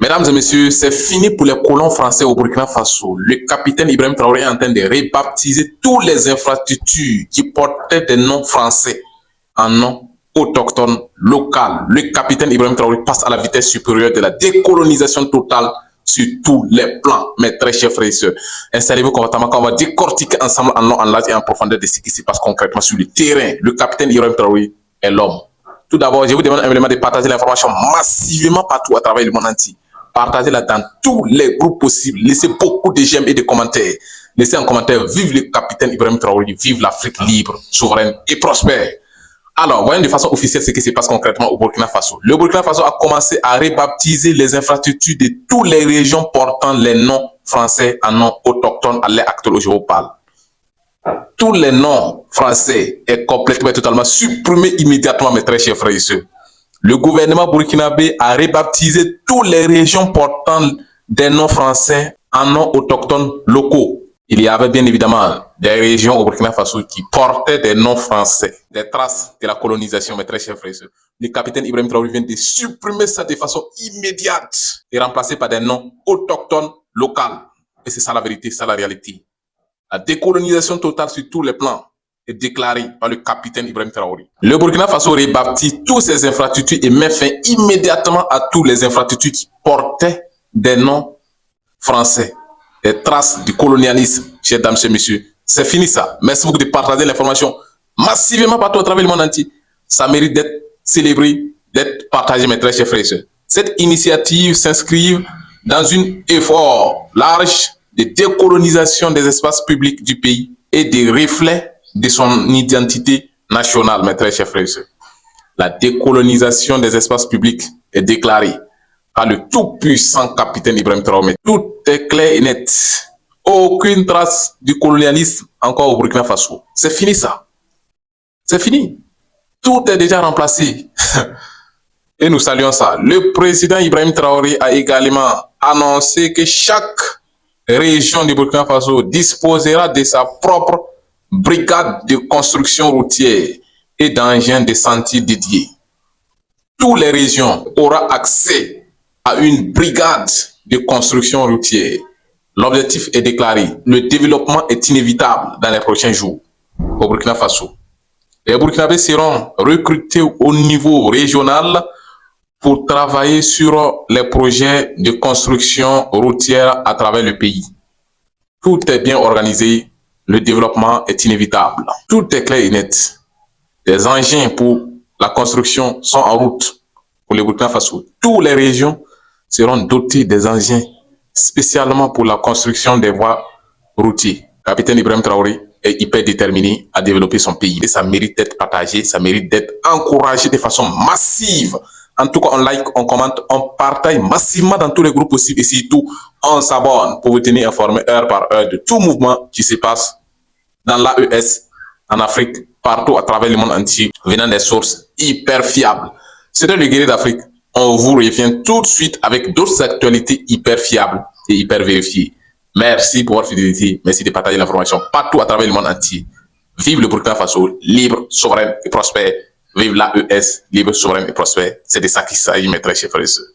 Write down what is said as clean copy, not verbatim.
Mesdames et messieurs, c'est fini pour les colons français au Burkina Faso. Le capitaine Ibrahim Traoré est en train de rebaptiser toutes les infrastructures qui portaient des noms français en noms autochtones locaux. Le capitaine Ibrahim Traoré passe à la vitesse supérieure de la décolonisation totale sur tous les plans. Mes très chers frères et sœurs, installez-vous confortablement quand on va décortiquer ensemble en long, en large et en profondeur de ce qui se passe concrètement sur le terrain. Le capitaine Ibrahim Traoré est l'homme. Tout d'abord, je vous demande humblement de partager l'information massivement partout à travers le monde entier. Partagez-la dans tous les groupes possibles. Laissez beaucoup de j'aime et de commentaires. Laissez en commentaire vive le capitaine Ibrahim Traoré, vive l'Afrique libre, souveraine et prospère. Alors, voyons de façon officielle ce qui se passe concrètement au Burkina Faso. Le Burkina Faso a commencé à rebaptiser les infrastructures de toutes les régions portant les noms français en noms autochtones à l'heure actuelle où je vous parle. Tous les noms français est complètement et totalement supprimés immédiatement, mes très chers frères et sœurs. Le gouvernement burkinabé a rebaptisé toutes les régions portant des noms français en noms autochtones locaux. Il y avait bien évidemment des régions au Burkina Faso qui portaient des noms français, des traces de la colonisation, mes très chers frères et sœurs. Le capitaine Ibrahim Traoré vient de supprimer ça de façon immédiate et remplacer par des noms autochtones locaux. Et c'est ça la vérité, c'est ça la réalité. La décolonisation totale sur tous les plans est déclarée par le capitaine Ibrahim Traoré. Le Burkina Faso rebaptise toutes ses infrastructures et met fin immédiatement à toutes les infrastructures qui portaient des noms français. Des traces du colonialisme, chers dames et messieurs. C'est fini ça. Merci beaucoup de partager l'information massivement partout à travers le monde entier. Ça mérite d'être célébré, d'être partagé, mes très chers frères et sœurs. Cette initiative s'inscrit dans un effort large de décolonisation des espaces publics du pays et des reflets de son identité nationale, mes très chers frères et sœurs. La décolonisation des espaces publics est déclarée par le tout-puissant capitaine Ibrahim Traoré. Tout est clair et net. Aucune trace du colonialisme encore au Burkina Faso. C'est fini ça. C'est fini. Tout est déjà remplacé. Et nous saluons ça. Le président Ibrahim Traoré a également annoncé que chaque région du Burkina Faso disposera de sa propre brigade de construction routière et d'engins de sentiers dédiés. Toutes les régions auront accès à une brigade de construction routière. L'objectif est déclaré. Le développement est inévitable dans les prochains jours au Burkina Faso. Les Burkinabés seront recrutés au niveau régional pour travailler sur les projets de construction routière à travers le pays. Tout est bien organisé. Le développement est inévitable. Tout est clair et net. Les engins pour la construction sont en route pour le Burkina Faso. Toutes les régions seront dotés des engins spécialement pour la construction des voies routières. Capitaine Ibrahim Traoré est hyper déterminé à développer son pays. Et ça mérite d'être partagé, ça mérite d'être encouragé de façon massive. En tout cas, on like, on commente, on partage massivement dans tous les groupes possibles et surtout, on s'abonne pour vous tenir informé heure par heure de tout mouvement qui se passe dans l'AES, en Afrique, partout à travers le monde entier, venant des sources hyper fiables. C'était le Guerrier d'Afrique. On vous revient tout de suite avec d'autres actualités hyper fiables et hyper vérifiées. Merci pour votre fidélité. Merci de partager l'information partout à travers le monde entier. Vive le Burkina Faso, libre, souverain et prospère. Vive l'AES, libre, souverain et prospère. C'est de ça qu'il s'agit, mes très chers frères et sœurs.